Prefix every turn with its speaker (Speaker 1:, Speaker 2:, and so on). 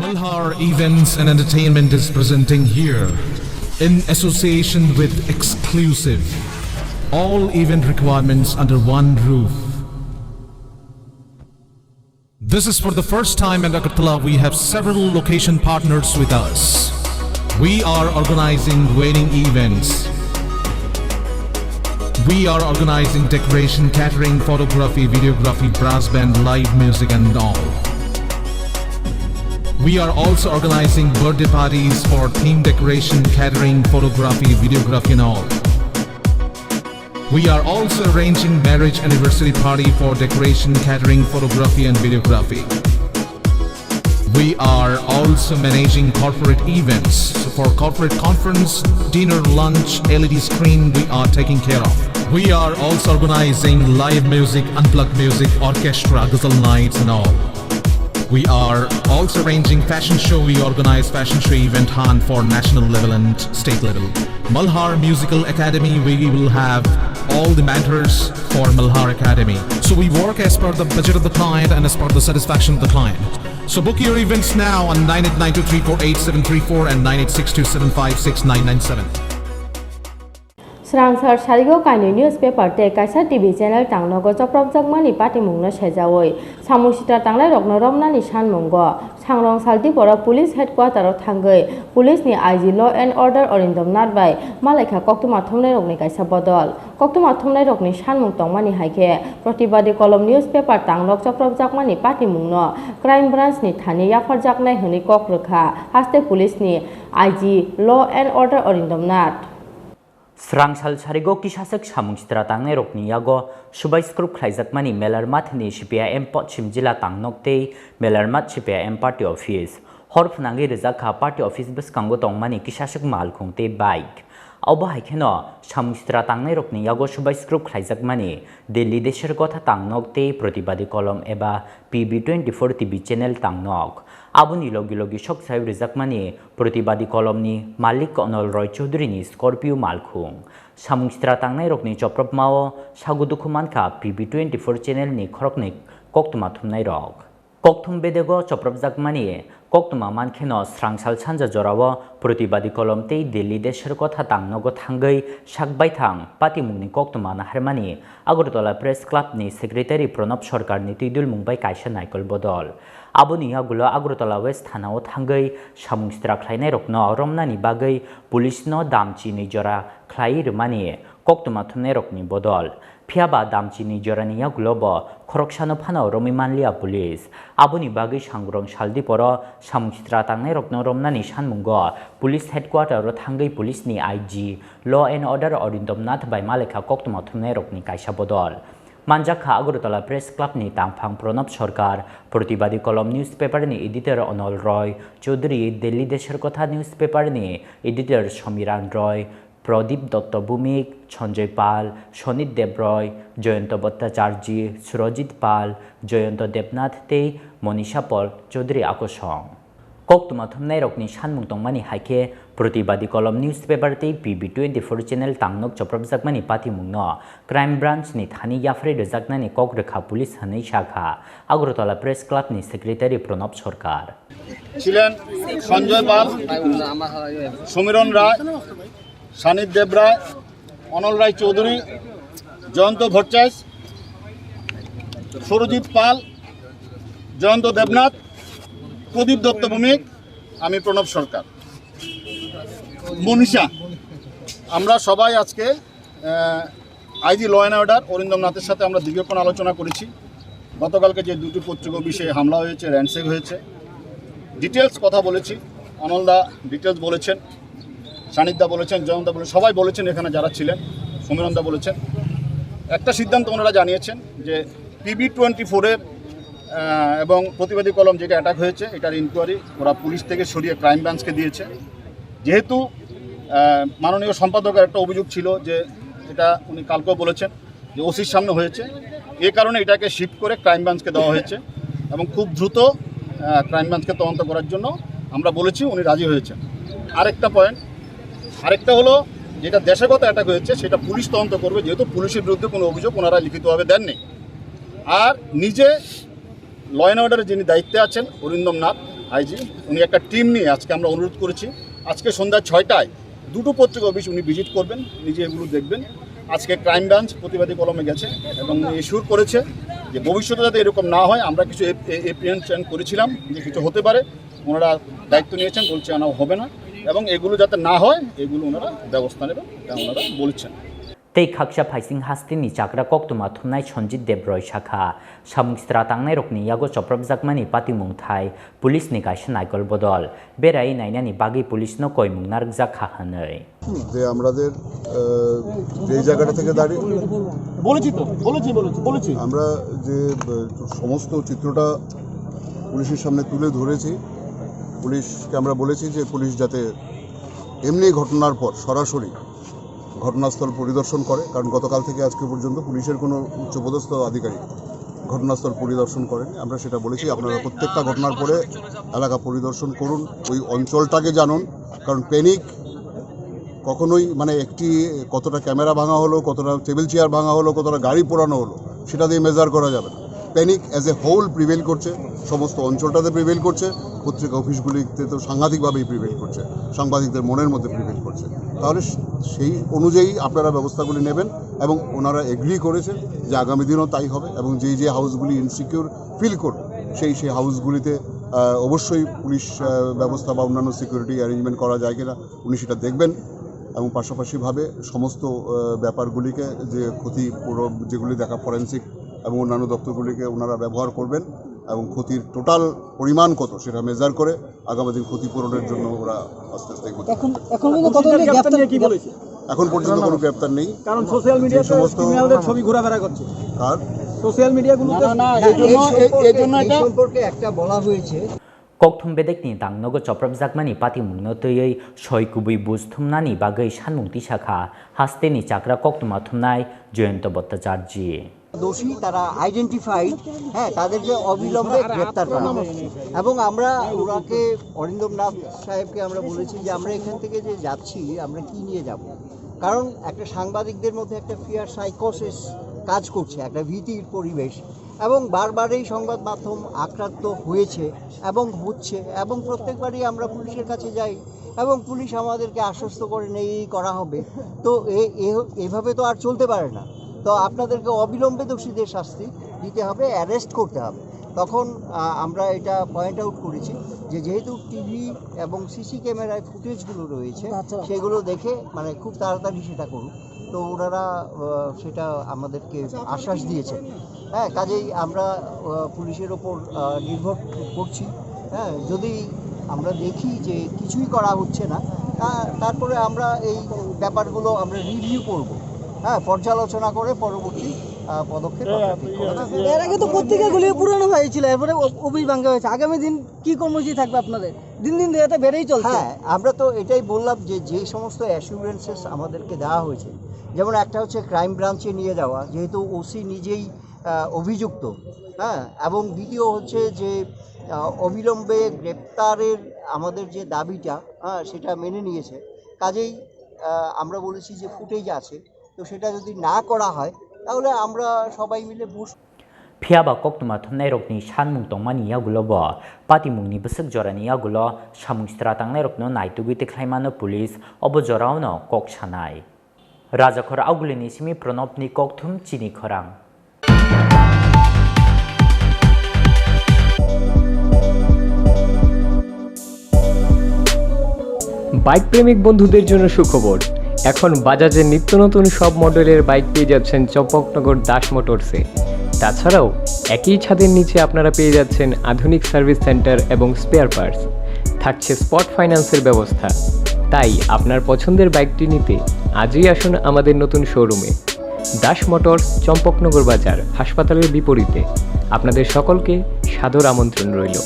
Speaker 1: Malhar Events and Entertainment is presenting here, in association with Exclusive, all event requirements under one roof. This is for the first time in Koktwma. We have several location partners with us. We are organizing wedding events. We are organizing decoration, catering, photography, videography, brass band, live music and all. We are also organizing birthday parties for theme decoration, catering, photography, videography and all. We are also arranging marriage anniversary party for decoration, catering, photography and videography. We are also managing corporate events. So for corporate conference, dinner, lunch, LED screen, we are taking care of. We are also organizing live music, unplugged music, orchestra, ghazal nights and all. We are also arranging fashion show. We organize fashion show event hunt for national level and state level. Malhar Musical Academy, we will have all the mentors for Malhar Academy. So we work as per the budget of the client and as per the satisfaction of the client. So book your events now on 9892348734 and 9862756997.
Speaker 2: Srangsar Sharigo Kaini newspaper te kaisa TV channel Tangnogo Choprobnairokno ni party mungno sejawoi Samusita Tangnoirokno Romnani Sanmungo Sangrong Saltipura Police Headquarter Thangei Police ni IG Law and Order Orindom by Malaikha Koktwma Thumnairok ni kaisa bodol Koktwma Thumnairok ni Sanmung tongma ni haike Protibadi kolom newspaper Tangnok Choprobnairokno ni party mungno crime branch ni thani yafarjaknai honi kokrokha haste police ni IG Law and Order Orindom
Speaker 3: Srangsal Sharigo Kishasak Samungstra Tangnoirokni yago Subai Skrup Khlaijakmani Melarmat ni CPIM Pochim Jila Tangnokte Melarmat CPIM Party Office Hor Phunangi Rizakha Party Office Baskango Tongmani Kishasak Malkhungte Bike Auba Haikeno Samungstra Tangnoirokni yago Subai Skrup Khlaijakmani Delhi Desher Kotha Tangnokte Protibadi Kolom eba PB24 TV channel Tangnok Abuni logi shok sai Rizakmani Protibadi Kolomni Malik Onol Roy Chaudhary ni Scorpio Malkhung Samungstra Tangnoirokni Choprobnao Sagudukhumanka PB24 channel ni Khorokni Koktwma Thumnairok Kokthum bedego Choprobnairokmani Koktwma mankheno Srangsal Sanja Jorawo Protibadi Kolomte Delhi Desher Kotha Tangnogo Thangei Sakbai Thang Patimungni Koktwma na Harmani Agartala Press Club ni Secretary Pranab Sarkar ni Tuidul Mumbai Kaisa Naikol Bodol Aboni yagulo Agartala West Thanao Thangei Samungstra Khlainairokno Romnani bagai Police no damchi ni jora Khlai rmani Koktwma Thumnairokni bodol Phiaba damchi ni jorani yagulo bo Khoroksano phano Romimanlia Police Aboni bagai Sangrong Saldiporo Samungstra Tangnoirokno Romnani Sanmungo Police Headquarter ro Thangei Police ni IG Law and Order Orindom by Malaikha Koktwma Thumnairokni kaisa bodol Manjakha Agartala Press Club ni Tangphang Pranab Sarkar Protibadi Kolom newspaper ni editor Onol Roy Chaudhary Delhi Desher Kotha newspaper ni editor Somiran Roy Pradip Dotto Bhumik Sanjay Pal Sonit Debroy Joyanto Bhattacharji Surajit Pal Joyanto Debnath Te Monisha Paul Chaudhary Akosong Koktwma Thumnairokni Sanmung tongmani haike Protibadi Kolom newspaper te PB24 channel Tangnok Choprobnairokmani patimungno crime branch ni thani yafre rejaknani kokrekha police hanei shakha Agartala Press Club ni secretary Pranab Sarkar
Speaker 4: ছিলেন সঞ্জয় পাল সমীরণ রায় সানিদ দেব রায় অনল রায় চৌধুরী জয়ন্ত ভট্টাচার্য সুরজিৎ পাল জয়ন্ত দেবনাথ প্রদীপ দত্ত ভৌমিক আমি প্রণব সরকার মনীষা আমরা সবাই আজকে IG law and order Arindam নাথের সাথে আমরা দীর্ঘক্ষণ আলোচনা করেছি গতকালকে যে দুটি পত্রিকা বিষয়ে হামলা হয়েছে র্যানসেক হয়েছে ডিটেলস কথা বলেছি অনলদা ডিটেলস বলেছেন সানিদা বলেছেন জয়ন্তদা বলেছেন সবাই বলেছেন এখানে যারা ছিলেন সমীরণদা বলেছেন একটা সিদ্ধান্ত ওনারা জানিয়েছেন যে PB24-এর এবং প্রতিবাদী কলম যেটা অ্যাটাক হয়েছে এটার ইনকোয়ারি ওরা পুলিশ থেকে সরিয়ে ক্রাইম ব্রাঞ্চকে দিয়েছে যেহেতু মাননীয় সম্পাদকের একটা অভিযোগ ছিল যে এটা উনি কালকেও বলেছেন যে ওসির সামনে হয়েছে এই কারণে এটাকে শিফট করে ক্রাইম ব্রাঞ্চকে দেওয়া হয়েছে এবং খুব দ্রুত ক্রাইম ব্রাঞ্চকে তদন্ত করার জন্য আমরা বলেছি উনি রাজি হয়েছেন আরেকটা হলো যেটা দেশগত অ্যাটাক হয়েছে সেটা পুলিশ তদন্ত করবে যেহেতু পুলিশের বিরুদ্ধে কোনো অভিযোগ ওনারা লিখিতভাবে দেননি আর নিজে ল অ্যান্ড অর্ডারে যিনি দায়িত্বে আছেন অরিন্দম নাথ আইজি, উনি একটা টিম নিয়ে আজকে আমরা অনুরোধ করেছি আজকে সন্ধ্যা 6টায় দুটো পত্রিকা অফিস উনি ভিজিট করবেন, নিজে এগুলো দেখবেন। আজকে ক্রাইম ব্রাঞ্চ প্রতিবাদী কলমে গেছে এবং ইস্যুর করেছে যে ভবিষ্যতে যাতে এরকম না হয়। আমরা কিছু এপ্রিহেনশন করেছিলাম যে কিছু হতে পারে, ওনারা দায়িত্ব নিয়েছেন, বলছে না হবে না, এবং এগুলো যাতে না হয় এগুলো ওনারা ব্যবস্থা নেবেন ওনারা বলছেন।
Speaker 3: Tei Kaksha Paising Hastini Chakra Koktwma Thumnai Chonjit Debroi Shakha Samungstra Tangnairokni Yago Choprobnairokno Pati Mungthai Police ni Kaisha Naikol Bodol Berai Nainani Bagi Police no Koi Mungnarik Zakha Hanoi
Speaker 5: যে আমাদের যে জায়গাটা থেকে দাঁড়িয়ে বলেছি আমরা যে সমস্ত চিত্রটা পুলিশের সামনে তুলে ধরেছি, পুলিশকে আমরা বলেছি যে পুলিশ যাতে এমনি ঘটনার পর সরাসরি ঘটনাস্থল পরিদর্শন করে, কারণ গতকাল থেকে আজকে পর্যন্ত পুলিশের কোনো উচ্চপদস্থ আধিকারিক ঘটনাস্থল পরিদর্শন করেন। আমরা সেটা বলেছি, আপনারা প্রত্যেকটা ঘটনার পরে এলাকা পরিদর্শন করুন, ওই অঞ্চলটাকে জানুন, কারণ প্যানিক কখনোই মানে একটি কতটা ক্যামেরা ভাঙা হলো, কতটা টেবিল চেয়ার ভাঙা হলো, কতটা গাড়ি পোড়ানো হলো সেটা দিয়ে মেজার করা যাবে না। Panic as a whole prevail করছে, সমস্ত অঞ্চলটাতে প্রিভেল করছে, পত্রিকা অফিসগুলিতে তো সাংঘাতিকভাবেই প্রিভেল করছে, সাংবাদিকদের মনের মধ্যে প্রিভেল করছে। তাহলে সেই অনুযায়ী আপনারা ব্যবস্থাগুলি নেবেন এবং ওনারা এগ্রি করেছেন যে আগামী দিনও তাই হবে, এবং যেই যে হাউসগুলি ইনসিকিউর ফিল করবে সেই হাউসগুলিতে অবশ্যই পুলিশ ব্যবস্থা বা অন্যান্য সিকিউরিটি অ্যারেঞ্জমেন্ট করা যায় কিনা উনি সেটা দেখবেন, এবং পাশাপাশিভাবে সমস্ত ব্যাপারগুলিকে যে ক্ষতিপূরণ যেগুলি দেখা ফরেন্সিক এবং অন্যান্য দপ্তরগুলিকে ওনারা ব্যবহার করবেন এবং ক্ষতির টোটাল পরিমাণ কত সেটা মেজার করে আগামী দিন ক্ষতিপূরণের জন্য ওরা আস্তে আস্তে এখন পর্যন্ত কোনো গ্রেপ্তার নেই, কারণ সোশ্যাল মিডিয়া সমস্ত ছবি ঘোরাফেরা করছে। আর সোশ্যাল মিডিয়াগুলোতে
Speaker 6: এই সম্পর্কে একটা বলা হয়েছে
Speaker 3: Kokthum Bedekni Tangnogo Choprobnairokno Pati Mungno Toyei Shoikubui Buz Thumnani Bagai Sanmungti Shakha Hasteni Chakra Koktwma Thumnai Joyento Bhattacharji
Speaker 6: দোষী তারা আইডেন্টিফাইড, হ্যাঁ, তাদেরকে অবিলম্বে গ্রেপ্তার করা এবং আমরা ওনাকে অরিন্দমনাথ সাহেবকে আমরা বলেছি যে আমরা এখান থেকে যে যাচ্ছি আমরা কি নিয়ে যাব, কারণ একটা সাংবাদিকদের মধ্যে একটা ফিয়ার সাইকোসিস কাজ করছে, একটা ভীতির পরিবেশ, এবং বারবারই সংবাদ মাধ্যম আক্রান্ত হয়েছে এবং হচ্ছে, এবং প্রত্যেকবারই আমরা পুলিশের কাছে যাই এবং পুলিশ আমাদেরকে আশ্বস্ত করে এই করা হবে। তো এভাবে তো আর চলতে পারে না, তো আপনাদেরকে অবিলম্বে দোষীদের শাস্তি দিতে হবে, অ্যারেস্ট করতে হবে। তখন আমরা এটা পয়েন্ট আউট করেছি যে যেহেতু টিভি এবং সিসি ক্যামেরায় ফুটেজগুলো রয়েছে সেগুলো দেখে মানে খুব তাড়াতাড়ি সেটা করুন, তো ওনারা সেটা আমাদেরকে আশ্বাস দিয়েছেন। হ্যাঁ, কাজেই আমরা পুলিশের ওপর নির্ভর করছি। হ্যাঁ, যদি আমরা দেখি যে কিছুই করা হচ্ছে না, তারপরে আমরা এই ব্যাপারগুলো আমরা রিভিউ করব, হ্যাঁ, পর্যালোচনা করে পরবর্তী পদক্ষেপ।
Speaker 7: এর আগে তো পত্রিকাগুলি পুরানো হয়েছিল, এরপরে অফিস ভাঙা হয়েছে, আগামী দিন কি কর্মসূচি থাকবে আপনাদের? দিন দিন এটা বেড়েই চলছে।
Speaker 6: হ্যাঁ, আমরা তো এটাই বললাম যে যে সমস্ত অ্যাসুরেন্সেস আমাদেরকে দেওয়া হয়েছে, যেমন একটা হচ্ছে ক্রাইম ব্রাঞ্চে নিয়ে যাওয়া, যেহেতু ওসি নিজেই অভিযুক্ত, হ্যাঁ, এবং দ্বিতীয় হচ্ছে যে অবিলম্বে গ্রেপ্তারের আমাদের যে দাবিটা, হ্যাঁ, সেটা মেনে নিয়েছে। কাজেই আমরা বলেছি যে ফুটেজ আছে, তো সেটা যদি না করা হয় তাহলে আমরা সবাই মিলে
Speaker 3: Phiaba Koktwma Thumnairokni Sanmung Tongmani Yagulobo Pati Mungni Besek Jorani Yagulo Samungstra Tangnairokno Naitugui Tekhlaimano Police Obojorauno Kok Sanai Rajakhor Augulini Simi Pronopni Kokthum Chini Khorang
Speaker 8: bike প্রেমিক বন্ধুদের জন্য সুখবর, এখন বাজাজের নিত্য নতুন সব মডেলের বাইক পেয়ে যাচ্ছেন চম্পকনগর দাস মোটরসে। তাছাড়াও একই ছাদের নিচে আপনারা পেয়ে যাচ্ছেন আধুনিক সার্ভিস সেন্টার এবং স্পেয়ার পার্টস, থাকছে স্পট ফাইন্যান্সের ব্যবস্থা। তাই আপনার পছন্দের বাইকটি নিতে আজই আসুন আমাদের নতুন শোরুমে। দাস মোটরস, চম্পকনগর বাজার, হাসপাতালের বিপরীতে। আপনাদের সকলকে সাদর আমন্ত্রণ রইল।